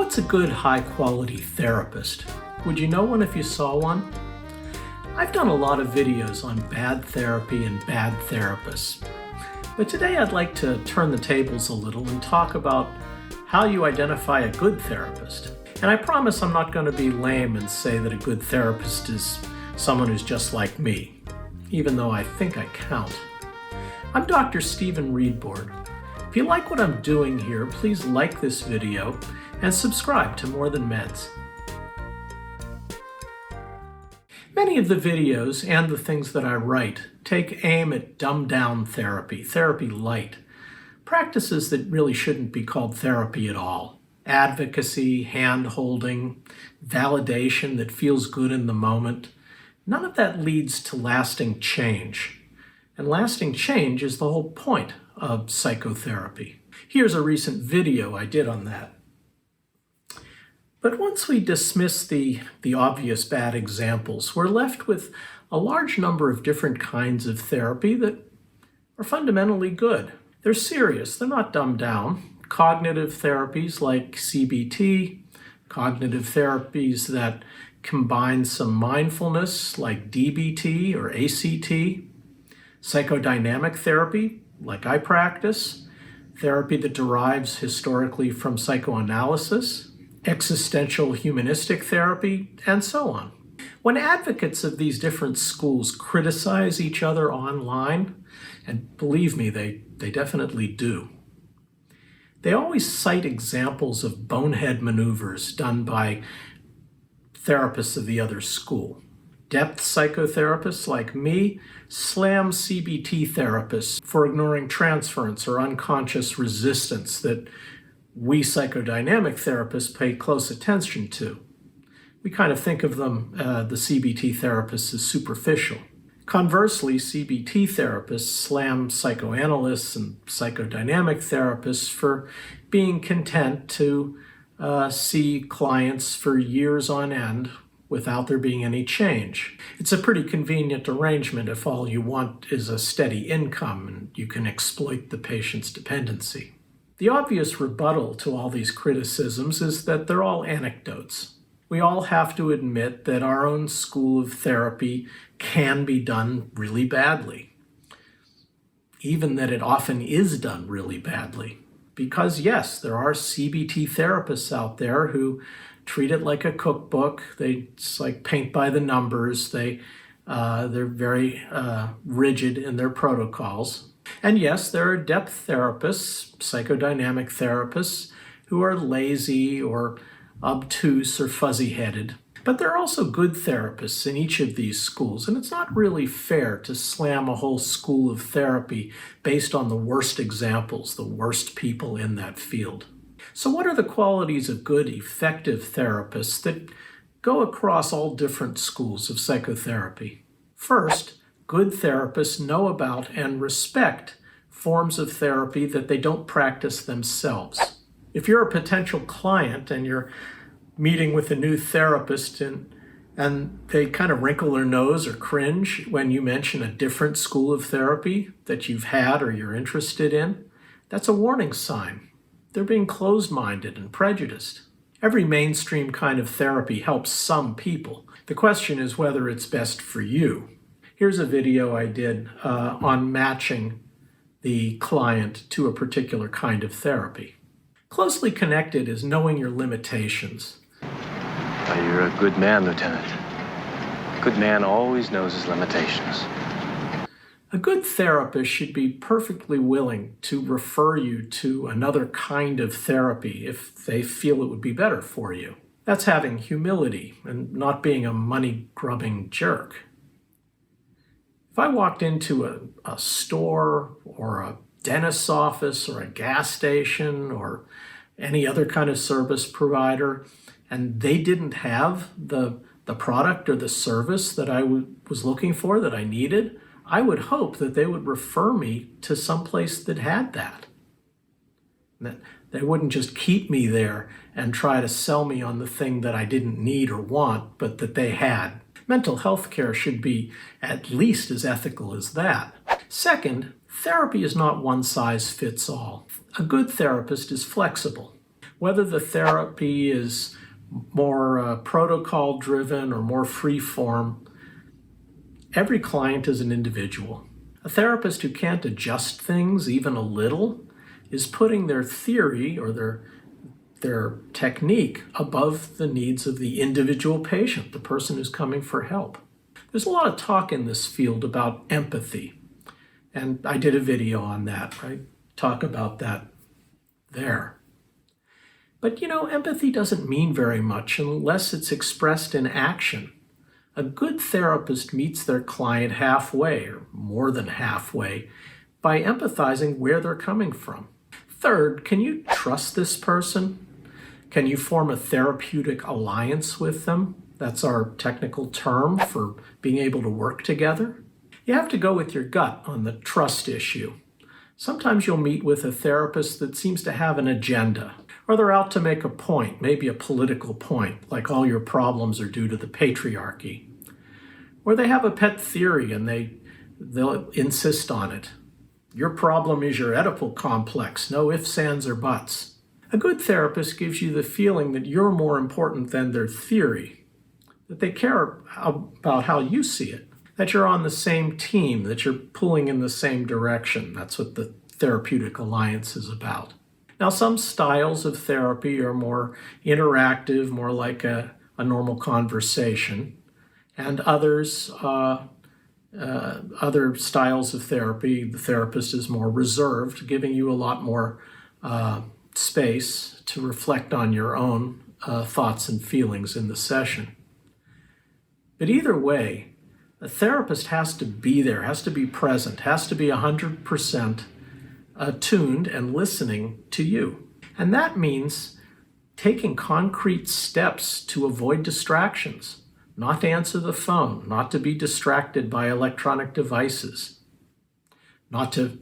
What's a good high-quality therapist? Would you know one if you saw one? I've done a lot of videos on bad therapy and bad therapists, but today I'd like to turn the tables a little and talk about how you identify a good therapist. And I promise I'm not going to be lame and say that a good therapist is someone who's just like me, even though I think I count. I'm Dr. Stephen Reidbord. If you like what I'm doing here, please like this video and subscribe to More Than Meds. Many of the videos and the things that I write take aim at dumbed-down therapy, therapy light, practices that really shouldn't be called therapy at all. Advocacy, hand-holding, validation that feels good in the moment. None of that leads to lasting change. And lasting change is the whole point of psychotherapy. Here's a recent video I did on that. But once we dismiss the obvious bad examples, we're left with a large number of different kinds of therapy that are fundamentally good. They're serious, they're not dumbed down. Cognitive therapies like CBT, cognitive therapies that combine some mindfulness like DBT or ACT, psychodynamic therapy like I practice, therapy that derives historically from psychoanalysis, existential humanistic therapy, and so on. When advocates of these different schools criticize each other online, and believe me, they definitely do, they always cite examples of bonehead maneuvers done by therapists of the other school. Depth psychotherapists like me slam CBT therapists for ignoring transference or unconscious resistance that we psychodynamic therapists pay close attention to. We kind of think of them, the CBT therapists, as superficial. Conversely, CBT therapists slam psychoanalysts and psychodynamic therapists for being content to see clients for years on end without there being any change. It's a pretty convenient arrangement if all you want is a steady income and you can exploit the patient's dependency. The obvious rebuttal to all these criticisms is that they're all anecdotes. We all have to admit that our own school of therapy can be done really badly. Even that it often is done really badly. Because yes, there are CBT therapists out there who treat it like a cookbook. It's like paint by the numbers. They're very rigid in their protocols. And yes, there are depth therapists, psychodynamic therapists, who are lazy or obtuse or fuzzy-headed. But there are also good therapists in each of these schools, and it's not really fair to slam a whole school of therapy based on the worst examples, the worst people in that field. So what are the qualities of good, effective therapists that go across all different schools of psychotherapy? First, good therapists know about and respect forms of therapy that they don't practice themselves. If you're a potential client and you're meeting with a new therapist and they kind of wrinkle their nose or cringe when you mention a different school of therapy that you've had or you're interested in, that's a warning sign. They're being closed-minded and prejudiced. Every mainstream kind of therapy helps some people. The question is whether it's best for you. Here's a video I did on matching the client to a particular kind of therapy. Closely connected is knowing your limitations. You're a good man, Lieutenant. A good man always knows his limitations. A good therapist should be perfectly willing to refer you to another kind of therapy if they feel it would be better for you. That's having humility and not being a money-grubbing jerk. If I walked into a store or a dentist's office or a gas station or any other kind of service provider and they didn't have the product or the service that I was looking for, that I needed, I would hope that they would refer me to someplace that had that. That they wouldn't just keep me there and try to sell me on the thing that I didn't need or want, but that they had. Mental health care should be at least as ethical as that. Second, therapy is not one size fits all. A good therapist is flexible. Whether the therapy is more protocol driven or more free form, every client is an individual. A therapist who can't adjust things even a little is putting their theory or their technique above the needs of the individual patient, the person who's coming for help. There's a lot of talk in this field about empathy, and I did a video on that. I talk about that there. But empathy doesn't mean very much unless it's expressed in action. A good therapist meets their client halfway, or more than halfway, by empathizing where they're coming from. Third, can you trust this person? Can you form a therapeutic alliance with them? That's our technical term for being able to work together. You have to go with your gut on the trust issue. Sometimes you'll meet with a therapist that seems to have an agenda, or they're out to make a point, maybe a political point, like all your problems are due to the patriarchy. Or they have a pet theory and they'll insist on it. Your problem is your Oedipal complex, no ifs, ands, or buts. A good therapist gives you the feeling that you're more important than their theory, that they care about how you see it, that you're on the same team, that you're pulling in the same direction. That's what the therapeutic alliance is about. Now, some styles of therapy are more interactive, more like a normal conversation, and others, other styles of therapy, the therapist is more reserved, giving you a lot more space to reflect on your own thoughts and feelings in the session. But either way, a therapist has to be there, has to be present, has to be 100% attuned and listening to you. And that means taking concrete steps to avoid distractions, not to answer the phone, not to be distracted by electronic devices, not to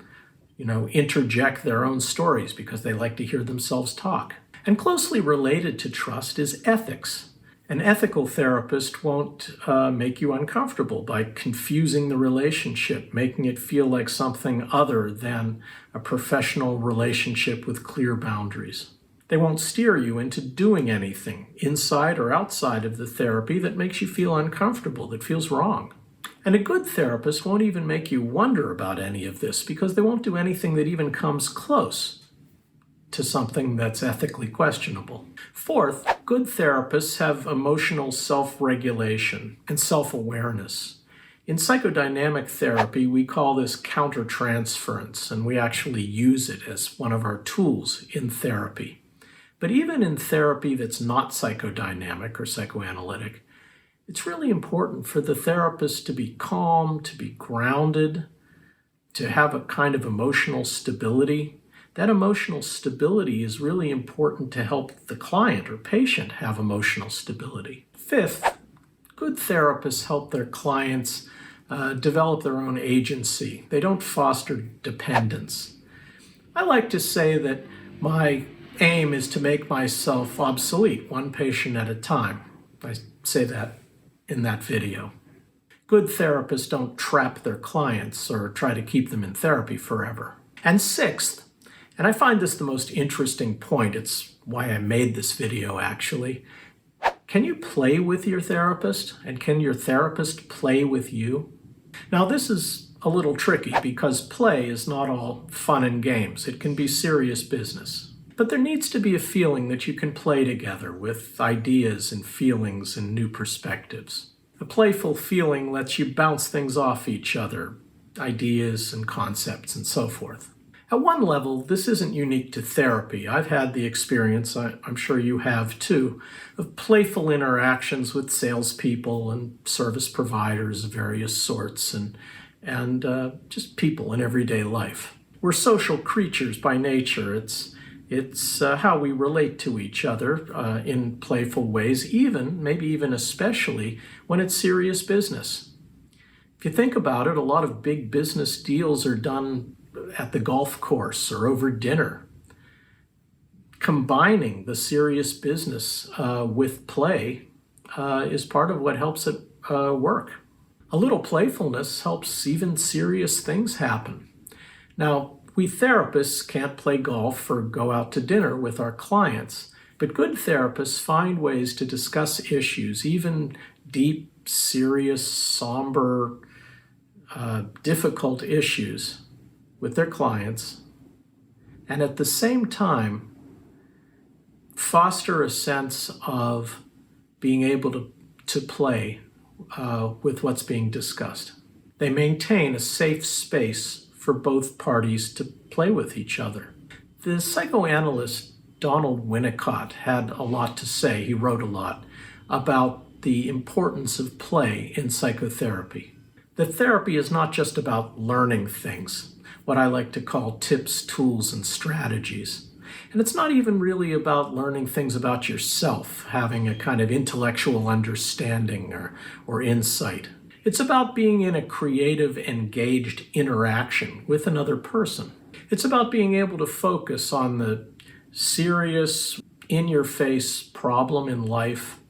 interject their own stories because they like to hear themselves talk. And closely related to trust is ethics. An ethical therapist won't make you uncomfortable by confusing the relationship, making it feel like something other than a professional relationship with clear boundaries. They won't steer you into doing anything inside or outside of the therapy that makes you feel uncomfortable, that feels wrong. And a good therapist won't even make you wonder about any of this because they won't do anything that even comes close to something that's ethically questionable. Fourth, good therapists have emotional self-regulation and self-awareness. In psychodynamic therapy, we call this countertransference, and we actually use it as one of our tools in therapy. But even in therapy that's not psychodynamic or psychoanalytic, it's really important for the therapist to be calm, to be grounded, to have a kind of emotional stability. That emotional stability is really important to help the client or patient have emotional stability. Fifth, good therapists help their clients develop their own agency. They don't foster dependence. I like to say that my aim is to make myself obsolete, one patient at a time. I say that in that video. Good therapists don't trap their clients or try to keep them in therapy forever. And sixth, and I find this the most interesting point, it's why I made this video actually, can you play with your therapist? And can your therapist play with you? Now this is a little tricky because play is not all fun and games. It can be serious business. But there needs to be a feeling that you can play together with ideas and feelings and new perspectives. A playful feeling lets you bounce things off each other, ideas and concepts and so forth. At one level, this isn't unique to therapy. I've had the experience, I'm sure you have too, of playful interactions with salespeople and service providers of various sorts and just people in everyday life. We're social creatures by nature. It's how we relate to each other in playful ways, maybe even especially when it's serious business. If you think about it, a lot of big business deals are done at the golf course or over dinner. Combining the serious business with play is part of what helps it work. A little playfulness helps even serious things happen. Now, We therapists can't play golf or go out to dinner with our clients, but good therapists find ways to discuss issues, even deep, serious, somber, difficult issues with their clients, and at the same time foster a sense of being able to play with what's being discussed. They maintain a safe space for both parties to play with each other. The psychoanalyst Donald Winnicott had a lot to say. He wrote a lot about the importance of play in psychotherapy. That therapy is not just about learning things, what I like to call tips, tools, and strategies. And it's not even really about learning things about yourself, having a kind of intellectual understanding or insight. It's about being in a creative, engaged interaction with another person. It's about being able to focus on the serious, in-your-face problem in life,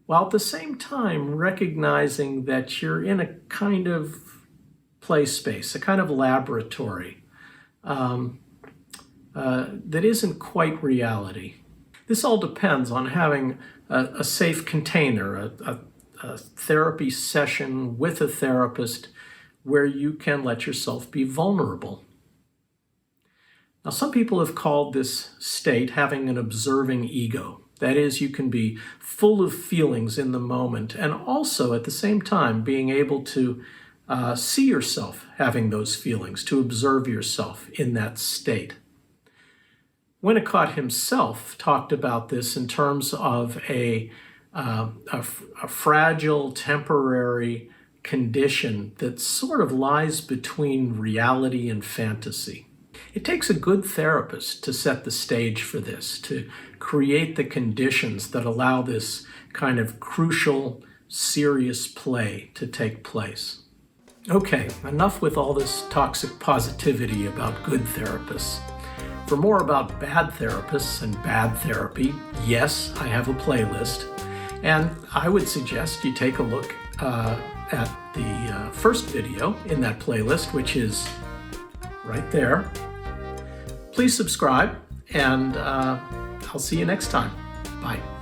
while at the same time recognizing that you're in a kind of play space, a kind of laboratory that isn't quite reality. This all depends on having a safe container, a therapy session with a therapist where you can let yourself be vulnerable. Now, some people have called this state having an observing ego. That is, you can be full of feelings in the moment and also at the same time being able to see yourself having those feelings, to observe yourself in that state. Winnicott himself talked about this in terms of a fragile, temporary condition that sort of lies between reality and fantasy. It takes a good therapist to set the stage for this, to create the conditions that allow this kind of crucial, serious play to take place. Okay, enough with all this toxic positivity about good therapists. For more about bad therapists and bad therapy, yes, I have a playlist. And I would suggest you take a look at the first video in that playlist, which is right there. Please subscribe, and I'll see you next time. Bye.